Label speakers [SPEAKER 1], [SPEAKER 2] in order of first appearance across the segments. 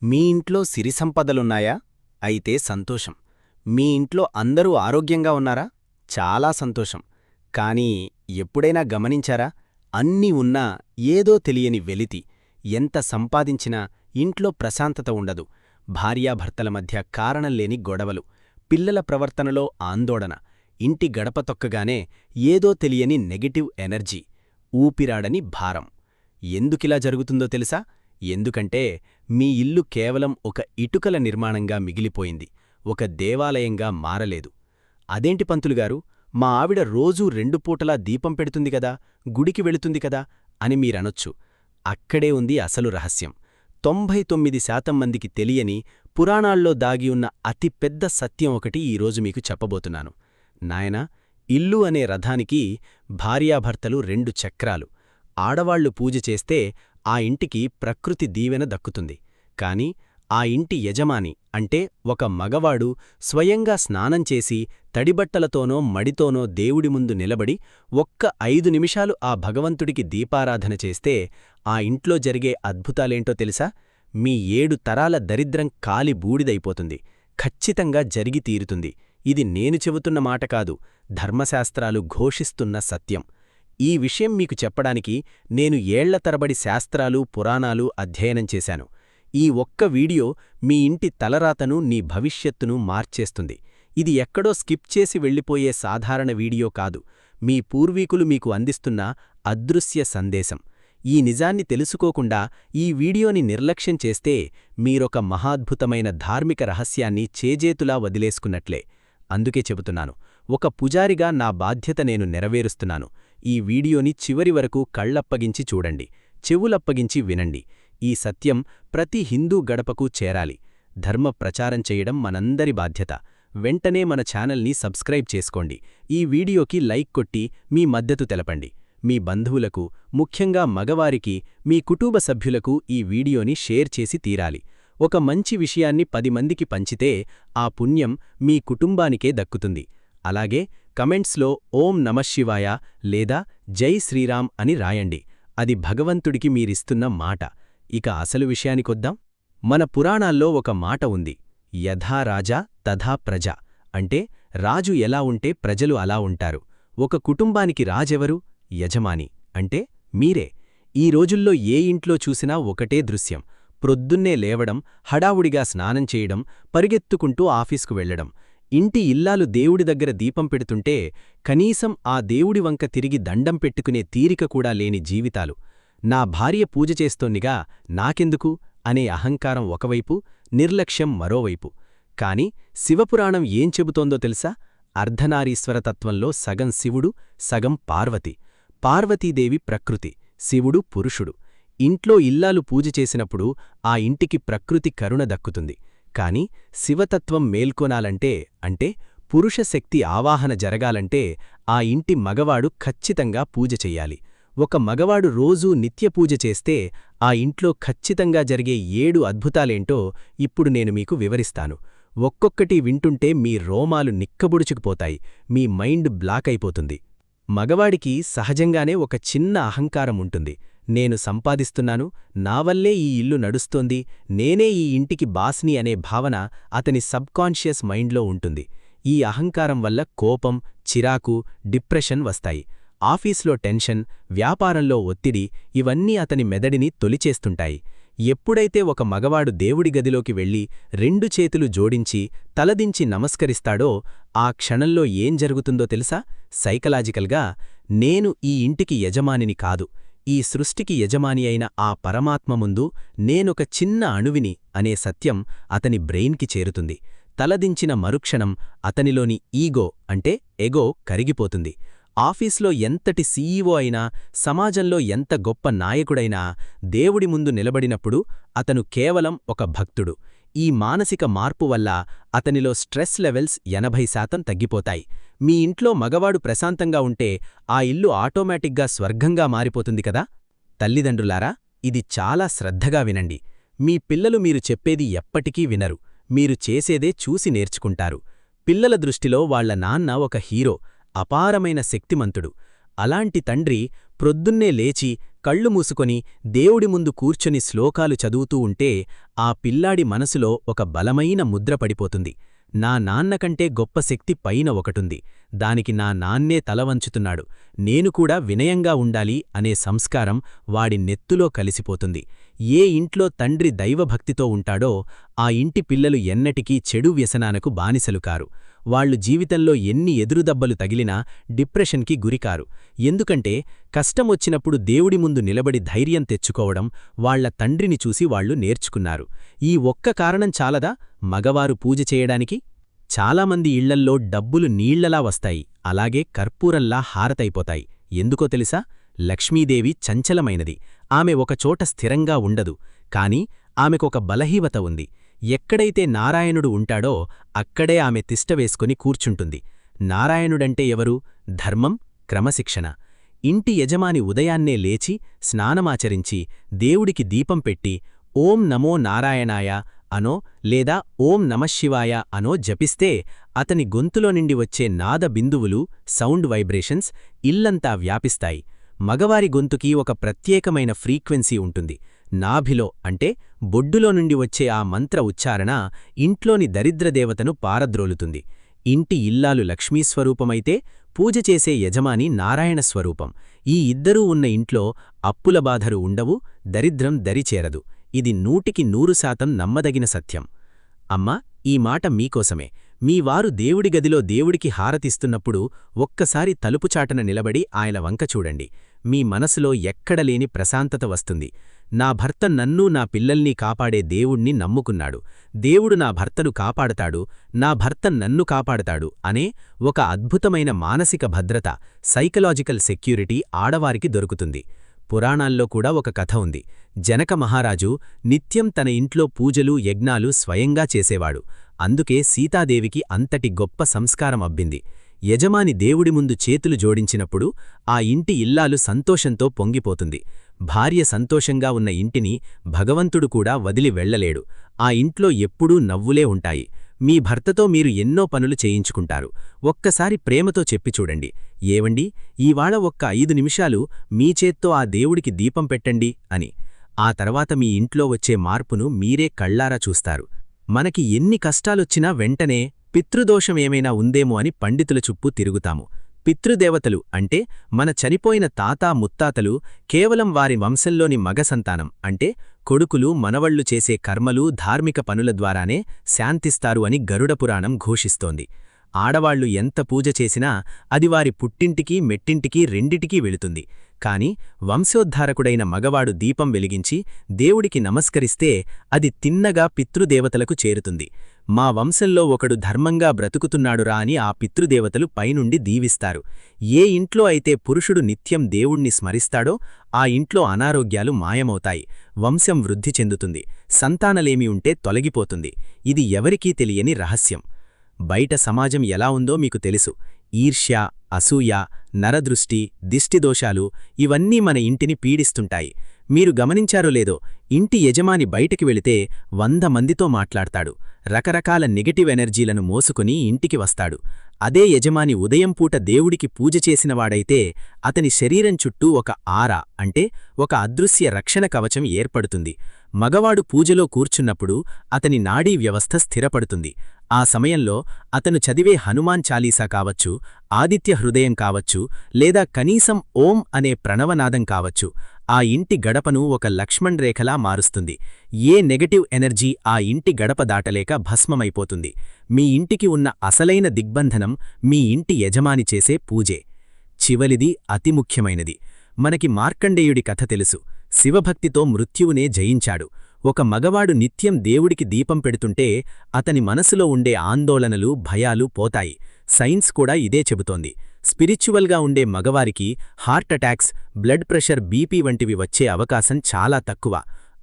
[SPEAKER 1] మీ ఇంట్లో సిరి సంపదలున్నాయా? అయితే సంతోషం. మీ ఇంట్లో అందరూ ఆరోగ్యంగా ఉన్నారా? చాలా సంతోషం. కానీ ఎప్పుడైనా గమనించారా? అన్నీ ఉన్నా ఏదో తెలియని వెలితి. ఎంత సంపాదించినా ఇంట్లో ప్రశాంతత ఉండదు. భార్యాభర్తల మధ్య కారణంలేని గొడవలు, పిల్లల ప్రవర్తనలో ఆందోళన, ఇంటి గడప తొక్కగానే ఏదో తెలియని నెగటివ్ ఎనర్జీ, ఊపిరాడని భారం. ఎందుకిలా జరుగుతుందో తెలుసా? ఎందుకంటే మీ ఇల్లు కేవలం ఒక ఇటుకల నిర్మాణంగా మిగిలిపోయింది, ఒక దేవాలయంగా మారలేదు. అదేంటి పంతులుగారు, మా ఆవిడ రోజూ 2 పూటలా దీపం పెడుతుంది కదా, గుడికి వెళుతుంది కదా అని మీరనొచ్చు. అక్కడే ఉంది అసలు రహస్యం. 99% మందికి తెలియని, పురాణాల్లో దాగి ఉన్న అతిపెద్ద సత్యం ఒకటి ఈరోజు మీకు చెప్పబోతున్నాను. నాయనా, ఇల్లు అనే రథానికి భార్యాభర్తలు 2 చక్రాలు. ఆడవాళ్లు పూజ చేస్తే ఆ ఇంటికి ప్రకృతి దీవెన దక్కుతుంది. కాని ఆ ఇంటి యజమాని అంటే ఒక మగవాడు స్వయంగా స్నానం చేసి తడిబట్టలతోనో మడితోనో దేవుడి ముందు నిలబడి ఒక్క 5 నిమిషాలు ఆ భగవంతుడికి దీపారాధన చేస్తే ఆ ఇంట్లో జరిగే అద్భుతాలేంటో తెలుసా? మీ 7 తరాల దరిద్రం కాలి బూడిదైపోతుంది. ఖచ్చితంగా జరిగి తీరుతుంది. ఇది నేను చెబుతున్న మాట కాదు, ధర్మశాస్త్రాలు ఘోషిస్తున్న సత్యం. ఈ విషయం మీకు చెప్పడానికి నేను ఏళ్ల తరబడి శాస్త్రాలు, పురాణాలు అధ్యయనం చేశాను. ఈ ఒక్క వీడియో మీ ఇంటి తలరాతను, నీ భవిష్యత్తును మార్చేస్తుంది. ఇది ఎక్కడో స్కిప్ చేసి వెళ్ళిపోయే సాధారణ వీడియో కాదు, మీ పూర్వీకులు మీకు అందిస్తున్న అదృశ్య సందేశం. ఈ నిజాన్ని తెలుసుకోకుండా ఈ వీడియోని నిర్లక్ష్యం చేస్తే మీరొక మహాద్భుతమైన ధార్మిక రహస్యాన్ని చేజేతులా వదిలేసుకున్నట్లే. అందుకే చెబుతున్నాను, ఒక పుజారిగా నా బాధ్యత నేను నెరవేరుస్తున్నాను. ఈ వీడియోని చివరి వరకు కళ్లప్పగించి చూడండి, చెవులప్పగించి వినండి. ఈ సత్యం ప్రతి హిందూ గడపకు చేరాలి. ధర్మ ప్రచారం చేయడం మనందరి బాధ్యత. వెంటనే మన ఛానల్ని సబ్స్క్రైబ్ చేసుకోండి. ఈ వీడియోకి లైక్ కొట్టి మీ మద్దతు తెలపండి. మీ బంధువులకు, ముఖ్యంగా మగవారికి, మీ కుటుంబ సభ్యులకు ఈ వీడియోని షేర్ చేసి తీరాలి. ఒక మంచి విషయాన్ని 10 మందికి పంచితే ఆ పుణ్యం మీ కుటుంబానికే దక్కుతుంది. అలాగే కమెంట్స్లో ఓం నమఃశివాయ లేదా జై శ్రీరామ్ అని రాయండి. అది భగవంతుడికి మీరిస్తున్న మాట. ఇక అసలు విషయానికొద్దాం. మన పురాణాల్లో ఒక మాట ఉంది, యథా రాజా తథా ప్రజ. అంటే రాజు ఎలా ఉంటే ప్రజలు అలా ఉంటారు. ఒక కుటుంబానికి రాజెవరు? యజమాని అంటే మీరే. ఈ రోజుల్లో ఏ ఇంట్లో చూసినా ఒకటే దృశ్యం. ప్రొద్దున్నే లేవడం, హడావుడిగా స్నానం చేయడం, పరిగెత్తుకుంటూ ఆఫీస్కు వెళ్లడం. ఇంటి ఇల్లాలు దేవుడి దగ్గర దీపం పెడుతుంటే కనీసం ఆ దేవుడి వంక తిరిగి దండం పెట్టుకునే తీరిక కూడా లేని జీవితాలు. నా భార్య పూజ చేస్తోందిగా, నాకెందుకు అనే అహంకారం ఒకవైపు, నిర్లక్ష్యం మరోవైపు. కాని శివపురాణం ఏం చెబుతోందో తెలుసా? అర్ధనారీశ్వరతత్వంలో సగం శివుడు, సగం పార్వతి. పార్వతీదేవి ప్రకృతి, శివుడు పురుషుడు. ఇంట్లో ఇల్లాలు పూజ చేసినప్పుడు ఆ ఇంటికి ప్రకృతి కరుణ దక్కుతుంది. కాని శివతత్వం మేల్కొనాలంటే, అంటే పురుషశక్తి ఆవాహన జరగాలంటే ఆ ఇంటి మగవాడు ఖచ్చితంగా పూజ చెయ్యాలి. ఒక మగవాడు రోజూ నిత్యపూజ చేస్తే ఆ ఇంట్లో ఖచ్చితంగా జరిగే 7 అద్భుతాలేంటో ఇప్పుడు నేను మీకు వివరిస్తాను. ఒక్కొక్కటి వింటుంటే మీ రోమాలు నిక్కబుడుచుకుపోతాయి, మీ మైండ్ బ్లాక్ అయిపోతుంది. మగవాడికి సహజంగానే ఒక చిన్న అహంకారం ఉంటుంది. నేను సంపాదిస్తున్నాను, నావల్లే ఈ ఇల్లు నడుస్తోంది, నేనే ఈ ఇంటికి బాస్ని అనే భావన అతని సబ్కాన్షియస్ మైండ్లో ఉంటుంది. ఈ అహంకారం వల్ల కోపం, చిరాకు, డిప్రెషన్ వస్తాయి. ఆఫీస్లో టెన్షన్, వ్యాపారంలో ఒత్తిడి ఇవన్నీ అతని మెదడిని తొలిచేస్తుంటాయి. ఎప్పుడైతే ఒక మగవాడు దేవుడి గదిలోకి వెళ్లి 2 చేతులు జోడించి తలదించి నమస్కరిస్తాడో ఆ క్షణంలో ఏం జరుగుతుందో తెలుసా? సైకలాజికల్గా నేను ఈ ఇంటికి యజమానిని కాదు, ఈ సృష్టికి యజమాని అయిన ఆ పరమాత్మ ముందు నేనొక చిన్న అణువిని అనే సత్యం అతని బ్రెయిన్కి చేరుతుంది. తలదించిన మరుక్షణం అతనిలోని ఈగో అంటే ఎగో కరిగిపోతుంది. ఆఫీస్లో ఎంతటి సీఈఓ అయినా, సమాజంలో ఎంత గొప్ప నాయకుడైనా దేవుడి ముందు నిలబడినప్పుడు అతను కేవలం ఒక భక్తుడు. ఈ మానసిక మార్పు వల్ల అతనిలో స్ట్రెస్ లెవెల్స్ 80% తగ్గిపోతాయి. మీ ఇంట్లో మగవాడు ప్రశాంతంగా ఉంటే ఆ ఇల్లు ఆటోమేటిక్గా స్వర్గంగా మారిపోతుంది కదా. తల్లిదండ్రులారా, ఇది చాలా శ్రద్ధగా వినండి. మీ పిల్లలు మీరు చెప్పేది ఎప్పటికీ వినరు, మీరు చేసేదే చూసి నేర్చుకుంటారు. పిల్లల దృష్టిలో వాళ్ల నాన్న ఒక హీరో, అపారమైన శక్తిమంతుడు. అలాంటి తండ్రి ప్రొద్దున్నే లేచి కళ్ళు మూసుకొని దేవుడి ముందు కూర్చొని శ్లోకాలు చదువుతూ ఉంటే ఆ పిల్లాడి మనసులో ఒక బలమైన ముద్ర పడిపోతుంది. నా నాన్నకంటే గొప్ప శక్తి పైన ఒకటుంది, దానికి నా నాన్నే తలవంచుతున్నాడు, నేను కూడా వినయంగా ఉండాలి అనే సంస్కారం వాడి నెత్తులో కలిసిపోతుంది. ఏ ఇంట్లో తండ్రి దైవభక్తితో ఉంటాడో ఆ ఇంటి పిల్లలు ఎన్నటికీ చెడు వ్యసనాలకు బానిసలు కారు. వాళ్లు జీవితంలో ఎన్ని ఎదురుదబ్బలు తగిలినా డిప్రెషన్కి గురికారు. ఎందుకంటే కష్టమొచ్చినప్పుడు దేవుడి ముందు నిలబడి ధైర్యం తెచ్చుకోవడం వాళ్ల తండ్రిని చూసి వాళ్లు నేర్చుకున్నారు. ఈ ఒక్క కారణం చాలదా మగవారు పూజ చేయడానికి? చాలామంది ఇళ్లల్లో డబ్బులు నీళ్లలా వస్తాయి, అలాగే కర్పూరంలా హారతైపోతాయి. ఎందుకో తెలుసా? లక్ష్మీదేవి చంచలమైనది. ఆమె ఒకచోట స్థిరంగా ఉండదు. కాని ఆమెకొక బలహీనత ఉంది. ఎక్కడైతే నారాయణుడు ఉంటాడో అక్కడే ఆమె తిష్టవేసుకుని కూర్చుంటుంది. నారాయణుడంటే ఎవరు? ధర్మం, క్రమశిక్షణ. ఇంటి యజమాని ఉదయాన్నే లేచి స్నానమాచరించి దేవుడికి దీపం పెట్టి ఓం నమో నారాయణాయ అనో లేదా ఓం నమఃశివాయ అనో జపిస్తే అతని గొంతులో నిండి వచ్చే నాద బిందువులు, సౌండ్ వైబ్రేషన్స్ ఇల్లంతా వ్యాపిస్తాయి. మగవారి గొంతుకి ఒక ప్రత్యేకమైన ఫ్రీక్వెన్సీ ఉంటుంది. నాభిలో అంటే బొడ్డులో నుండి వచ్చే ఆ మంత్ర ఉచ్చారణ ఇంట్లోని దరిద్రదేవతను పారద్రోలుతుంది. ఇంటి ఇల్లాలు లక్ష్మీస్వరూపమైతే పూజ చేసే యజమాని నారాయణ స్వరూపం. ఈ ఇద్దరూ ఉన్న ఇంట్లో అప్పుల బాధలు ఉండవు, దరిద్రం దరిచేరదు. ఇది 100% నమ్మదగిన సత్యం. అమ్మా, ఈ మాట మీకోసమే. మీ వారు దేవుడి గదిలో దేవుడికి హారతిస్తున్నప్పుడు ఒక్కసారి తలుపుచాటన నిలబడి ఆయన వంక చూడండి. మీ మనసులో ఎక్కడలేని ప్రశాంతత వస్తుంది. నా భర్త నన్నూ నా పిల్లల్నీ కాపాడే దేవుణ్ణి నమ్ముకున్నాడు, దేవుడు నా భర్తను కాపాడతాడు, నా భర్త నన్ను కాపాడతాడు అనే ఒక అద్భుతమైన మానసిక భద్రత, సైకలాజికల్ సెక్యూరిటీ ఆడవారికి దొరుకుతుంది. పురాణాల్లో కూడా ఒక కథ ఉంది. జనక మహారాజు నిత్యం తన ఇంట్లో పూజలు, యజ్ఞాలు స్వయంగా చేసేవాడు. అందుకే సీతాదేవికి అంతటి గొప్ప సంస్కారం అబ్బింది. యజమాని దేవుడి ముందు చేతులు జోడించినప్పుడు ఆ ఇంటి ఇల్లాలు సంతోషంతో పొంగిపోతుంది. భార్య సంతోషంగా ఉన్న ఇంటిని భగవంతుడు కూడా వదిలి వెళ్లలేడు. ఆ ఇంట్లో ఎప్పుడూ నవ్వులే ఉంటాయి. మీ భర్తతో మీరు ఎన్నో పనులు చేయించుకుంటారు. ఒక్కసారి ప్రేమతో చెప్పి చూడండి, ఏవండి, ఈవాళ ఒక్క 5 నిమిషాలు మీ చేత్తో ఆ దేవుడికి దీపం పెట్టండి అని. ఆ తర్వాత మీ ఇంట్లో వచ్చే మార్పును మీరే కళ్లారా చూస్తారు. మనకి ఎన్ని కష్టాలొచ్చినా వెంటనే పితృదోషం ఏమైనా ఉందేమో అని పండితుల చుట్టూ తిరుగుతాము. పితృదేవతలు అంటే మన చనిపోయిన తాత ముత్తాతలు కేవలం వారి వంశంలోని మగ సంతానం అంటే కొడుకులు, మనవళ్లు చేసే కర్మలు, ధార్మిక పనుల ద్వారానే శాంతిస్తారు అని గరుడపురాణం ఘోషిస్తోంది. ఆడవాళ్లు ఎంత పూజ చేసినా అది వారి పుట్టింటికి, మెట్టింటికి రెండిటికీ వెళుతుంది. కాని వంశోద్ధారకుడైన మగవాడు దీపం వెలిగించి దేవుడికి నమస్కరిస్తే అది తిన్నగా పితృదేవతలకు చేరుతుంది. మా వంశంలో ఒకడు ధర్మంగా బ్రతుకుతున్నాడురా అని ఆ పితృదేవతలు పైనుండి దీవిస్తారు. ఏ ఇంట్లో అయితే పురుషుడు నిత్యం దేవుణ్ణి స్మరిస్తాడో ఆ ఇంట్లో అనారోగ్యాలు మాయమవుతాయి, వంశం వృద్ధి చెందుతుంది, సంతానలేమి ఉంటే తొలగిపోతుంది. ఇది ఎవరికీ తెలియని రహస్యం. బయట సమాజం ఎలా ఉందో మీకు తెలుసు. ఈర్ష్య, అసూయ, నరదృష్టి, దిష్టిదోషాలు ఇవన్నీ మన ఇంటిని పీడిస్తుంటాయి. మీరు గమనించారో లేదో, ఇంటి యజమాని బయటికి వెళితే 100 మందితో మాట్లాడతాడు, రకరకాల నెగటివ్ ఎనర్జీలను మోసుకుని ఇంటికి వస్తాడు. అదే యజమాని ఉదయం పూట దేవుడికి పూజ చేసినవాడైతే అతని శరీరం చుట్టూ ఒక ఆరా అంటే ఒక అదృశ్య రక్షణ కవచం ఏర్పడుతుంది. మగవాడు పూజలో కూర్చున్నప్పుడు అతని నాడీ వ్యవస్థ స్థిరపడుతుంది. ఆ సమయంలో అతను చదివే హనుమాన్ చాలీసా కావచ్చు, ఆదిత్య హృదయం కావచ్చు, లేదా కనీసం ఓం అనే ప్రణవనాదం కావచ్చు, ఆ ఇంటి గడపను ఒక లక్ష్మణ్ రేఖలా మారుస్తుంది. ఏ నెగటివ్ ఎనర్జీ ఆ ఇంటి గడప దాటలేక భస్మమైపోతుంది. మీ ఇంటికి ఉన్న అసలైన దిగ్బంధనం మీ ఇంటి యజమాని చేసే పూజే. చివలిది అతి ముఖ్యమైనది. మనకి మార్కండేయుడి కథ తెలుసు. శివభక్తితో మృత్యువునే జయించాడు. ఒక మగవాడు నిత్యం దేవుడికి దీపం పెడుతుంటే అతని మనసులో ఉండే ఆందోళనలు, భయాలు పోతాయి. సైన్స్ కూడా ఇదే చెబుతోంది. స్పిరిచువల్గా ఉండే మగవారికి heart attacks, blood pressure, BP వంటివి వచ్చే అవకాశం చాలా తక్కువ.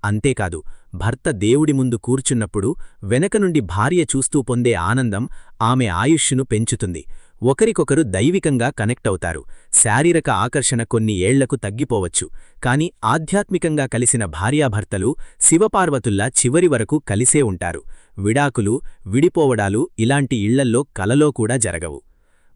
[SPEAKER 1] అంతేకాదు, భర్త దేవుడి ముందు కూర్చున్నప్పుడు వెనక నుండి భార్య చూస్తూ పొందే ఆనందం ఆమె ఆయుష్ను పెంచుతుంది. ఒకరికొకరు దైవికంగా కనెక్ట్ అవుతారు. శారీరక ఆకర్షణ కొన్ని ఏళ్లకు తగ్గిపోవచ్చు, కాని ఆధ్యాత్మికంగా కలిసిన భార్యాభర్తలు శివపార్వతుల్లా చివరి వరకు కలిసే ఉంటారు. విడాకులు, విడిపోవడాలు ఇలాంటి ఇళ్లల్లో కలలో కూడా జరగవు.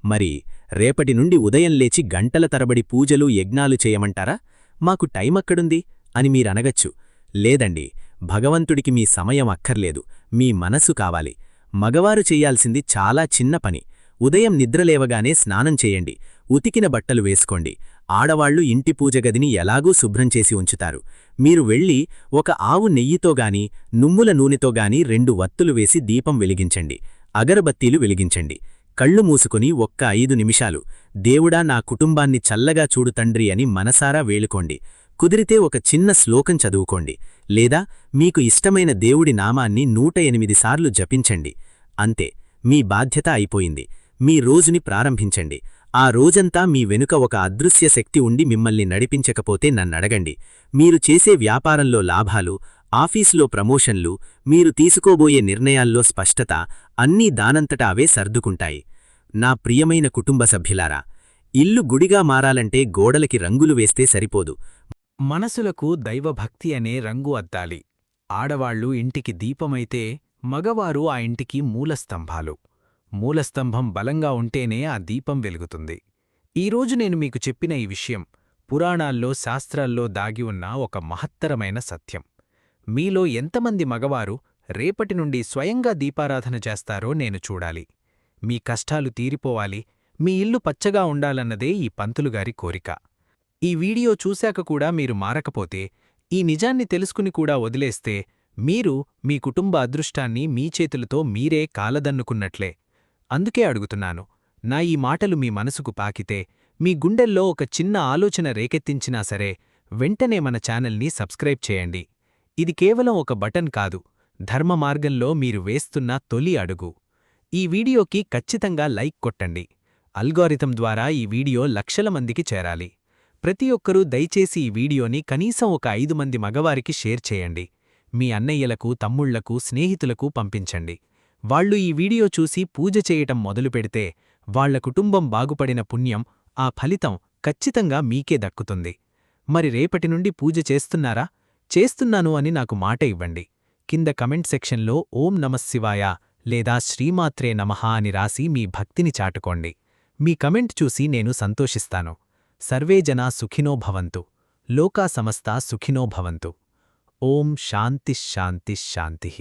[SPEAKER 1] మరి రేపటి నుండి ఉదయం లేచి గంటల తరబడి పూజలు, యజ్ఞాలు చేయమంటారా?
[SPEAKER 2] మాకు టైమక్కడుంది అని మీరనగచ్చు. లేదండి, భగవంతుడికి మీ సమయం అక్కర్లేదు, మీ మనసు కావాలి. మగవారు చెయ్యాల్సింది చాలా చిన్న పని. ఉదయం నిద్రలేవగానే స్నానం చేయండి, ఉతికిన బట్టలు వేసుకోండి. ఆడవాళ్లు ఇంటి పూజగదిని ఎలాగూ శుభ్రం చేసి ఉంచుతారు. మీరు వెళ్ళి ఒక ఆవు నెయ్యితోగాని నువ్వుల నూనెతోగాని 2 వత్తులు వేసి దీపం వెలిగించండి, అగరబత్తీలు వెలిగించండి. కళ్ళు మూసుకొని ఒక్క 5 నిమిషాలు దేవుడా నా కుటుంబాన్ని చల్లగా చూడు తండ్రి అని మనసారా వేడుకోండి. కుదిరితే ఒక చిన్న శ్లోకం చదువుకోండి, లేదా మీకు ఇష్టమైన దేవుడి నామాన్ని 108 సార్లు జపించండి. అంతే, మీ బాధ్యత అయిపోయింది. మీ రోజుని ప్రారంభించండి. ఆ రోజంతా మీ వెనుక ఒక అదృశ్య శక్తి ఉండి మిమ్మల్ని నడిపించకపోతే నన్నడగండి. మీరు చేసే వ్యాపారంలో లాభాలు, ఆఫీసులో ప్రమోషన్లు, మీరు తీసుకోబోయే నిర్ణయాల్లో స్పష్టత అన్నీ దానంతట అవే సర్దుకుంటాయి. నా ప్రియమైన కుటుంబ సభ్యులారా, ఇల్లు గుడిగా మారాలంటే గోడలకి రంగులు వేస్తే సరిపోదు.
[SPEAKER 3] మనసులకు దైవభక్తి అనే రంగు అద్దాలి. ఆడవాళ్లు ఇంటికి దీపమైతే మగవారు ఆ ఇంటికి మూలస్తంభాలు. మూలస్తంభం బలంగా ఉంటేనే ఆ దీపం వెలుగుతుంది. ఈరోజు నేను మీకు చెప్పిన ఈ విషయం పురాణాల్లో, శాస్త్రాల్లో దాగి ఉన్న ఒక మహత్తరమైన సత్యం. మీలో ఎంతమంది మగవారు రేపటి నుండి స్వయంగా దీపారాధన చేస్తారో నేను చూడాలి. మీ కష్టాలు తీరిపోవాలి, మీ ఇల్లు పచ్చగా ఉండాలన్నదే ఈ పంతులుగారి కోరిక. ఈ వీడియో చూశాక కూడా మీరు మారకపోతే, ఈ నిజాన్ని తెలుసుకుని కూడా వదిలేస్తే, మీరు మీ కుటుంబ అదృష్టాన్ని మీ చేతులతో మీరే కాలదన్నుకున్నట్లే. అందుకే అడుగుతున్నాను, నా ఈ మాటలు మీ మనసుకు పాకితే, మీ గుండెల్లో ఒక చిన్న ఆలోచన రేకెత్తించినా సరే, వెంటనే మన ఛానల్ని సబ్స్క్రైబ్ చేయండి. ఇది కేవలం ఒక బటన్ కాదు, ధర్మ మార్గంలో మీరు వేస్తున్న తొలి అడుగు. ఈ వీడియోకి ఖచ్చితంగా లైక్ కొట్టండి. అల్గోరిథం ద్వారా ఈ వీడియో లక్షల మందికి చేరాలి. ప్రతి ఒక్కరూ దయచేసి ఈ వీడియోని కనీసం ఒక 5 మంది మగవారికి షేర్ చేయండి. మీ అన్నయ్యలకు, తమ్ముళ్లకు, స్నేహితులకు పంపించండి. వాళ్ళు ఈ వీడియో చూసి పూజ చేయటం మొదలుపెడితే, వాళ్ల కుటుంబం బాగుపడిన పుణ్యం, ఆ ఫలితం ఖచ్చితంగా మీకే దక్కుతుంది. మరి రేపటి నుండి పూజ చేస్తున్నారా? చేస్తున్నాను అని నాకు మాట ఇవ్వండి. కింద కమెంట్ సెక్షన్లో ఓం నమఃశివాయ లేదా శ్రీమాత్రే నమః అని రాసి మీ భక్తిని చాటుకోండి. మీ కమెంట్ చూసి నేను సంతోషిస్తాను. సర్వే జనా సుఖినో భవంతు. లోకా సమస్తా సుఖినో భవంతు. ఓం శాంతిః శాంతిః శాంతిః.